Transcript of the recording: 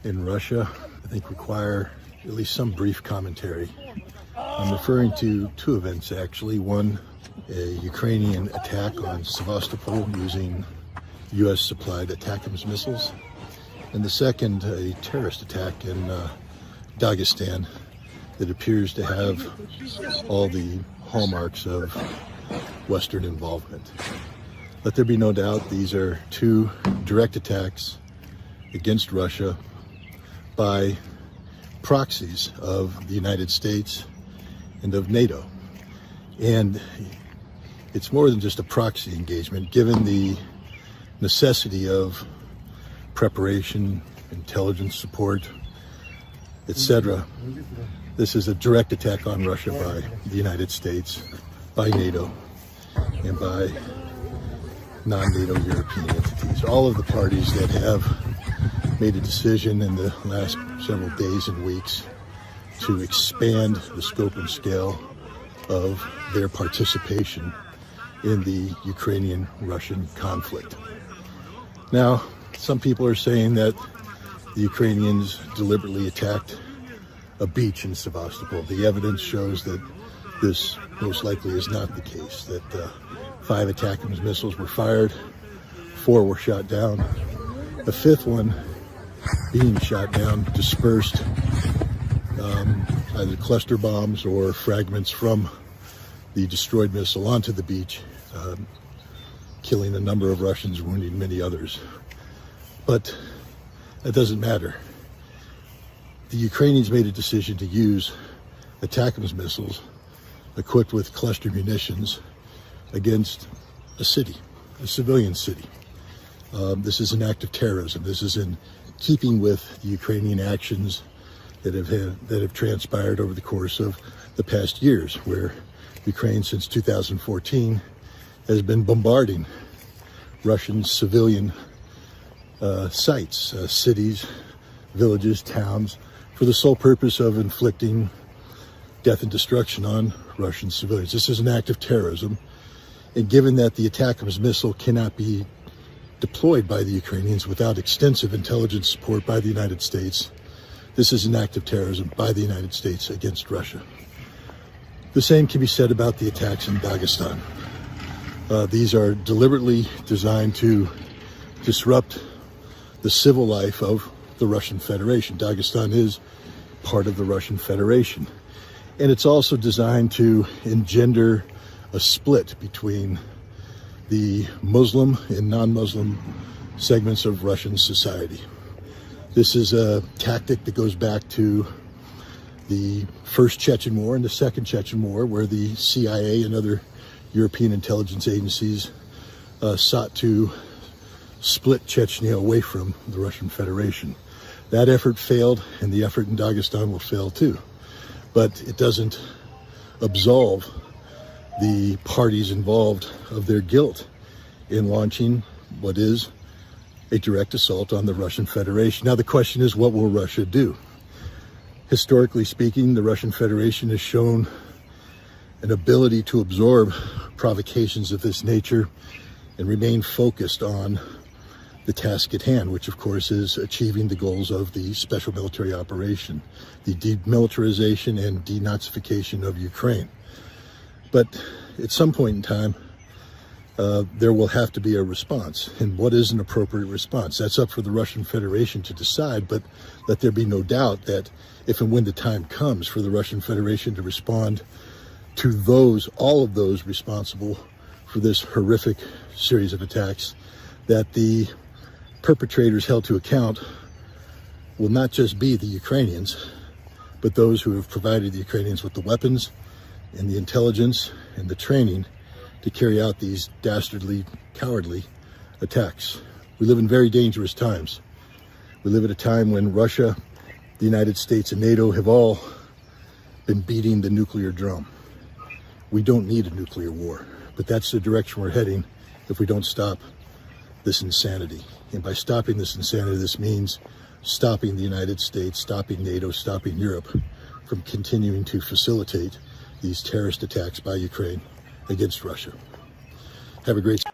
in Russia, I think require at least some brief commentary. I'm referring to two events actually. One, a Ukrainian attack on Sevastopol using US supplied ATACMS missiles. And the second, a terrorist attack in Dagestan that appears to have all the hallmarks of Western involvement. Let there be no doubt, these are two direct attacks against Russia by proxies of the United States and of NATO. And it's more than just a proxy engagement, given the necessity of preparation, intelligence support, etc. This is a direct attack on Russia by the United States, by NATO, and by non-NATO European entities. All of the parties that have made a decision in the last several days and weeks to expand the scope and scale of their participation in the Ukrainian-Russian conflict. Now, some people are saying that the Ukrainians deliberately attacked a beach in Sevastopol. The evidence shows that this most likely is not the case, that 5 ATACMS missiles were fired, 4 were shot down. The 5th one being shot down dispersed either cluster bombs or fragments from the destroyed missile onto the beach, killing a number of Russians, wounding many others. But that doesn't matter. The Ukrainians made a decision to use ATACMS missiles equipped with cluster munitions against a city, a civilian city. This is an act of terrorism. This is in keeping with the Ukrainian actions that have transpired over the course of the past years, where Ukraine since 2014 has been bombarding Russian civilian sites, cities, villages, towns, for the sole purpose of inflicting death and destruction on Russian civilians. This is an act of terrorism. And given that the ATACMS missile cannot be deployed by the Ukrainians without extensive intelligence support by the United States, this is an act of terrorism by the United States against Russia. The same can be said about the attacks in Dagestan. These are deliberately designed to disrupt the civil life of the Russian Federation. Dagestan is part of the Russian Federation. And it's also designed to engender a split between the Muslim and non-Muslim segments of Russian society. This is a tactic that goes back to the First Chechen War and the Second Chechen War, where the CIA and other European intelligence agencies sought to split Chechnya away from the Russian Federation. That effort failed, and the effort in Dagestan will fail too. But it doesn't absolve the parties involved of their guilt in launching what is a direct assault on the Russian Federation. Now the question is, what will Russia do? Historically speaking, the Russian Federation has shown an ability to absorb provocations of this nature and remain focused on the task at hand, which of course is achieving the goals of the special military operation, the demilitarization and denazification of Ukraine. But at some point in time, there will have to be a response. And what is an appropriate response? That's up for the Russian Federation to decide, but let there be no doubt that if and when the time comes for the Russian Federation to respond to all of those responsible for this horrific series of attacks, that the perpetrators held to account will not just be the Ukrainians, but those who have provided the Ukrainians with the weapons and the intelligence and the training to carry out these dastardly, cowardly attacks. We live in very dangerous times. We live at a time when Russia, the United States, and NATO have all been beating the nuclear drum. We don't need a nuclear war, but that's the direction we're heading if we don't stop this insanity. And by stopping this insanity, this means stopping the United States, stopping NATO, stopping Europe from continuing to facilitate these terrorist attacks by Ukraine against Russia. Have a great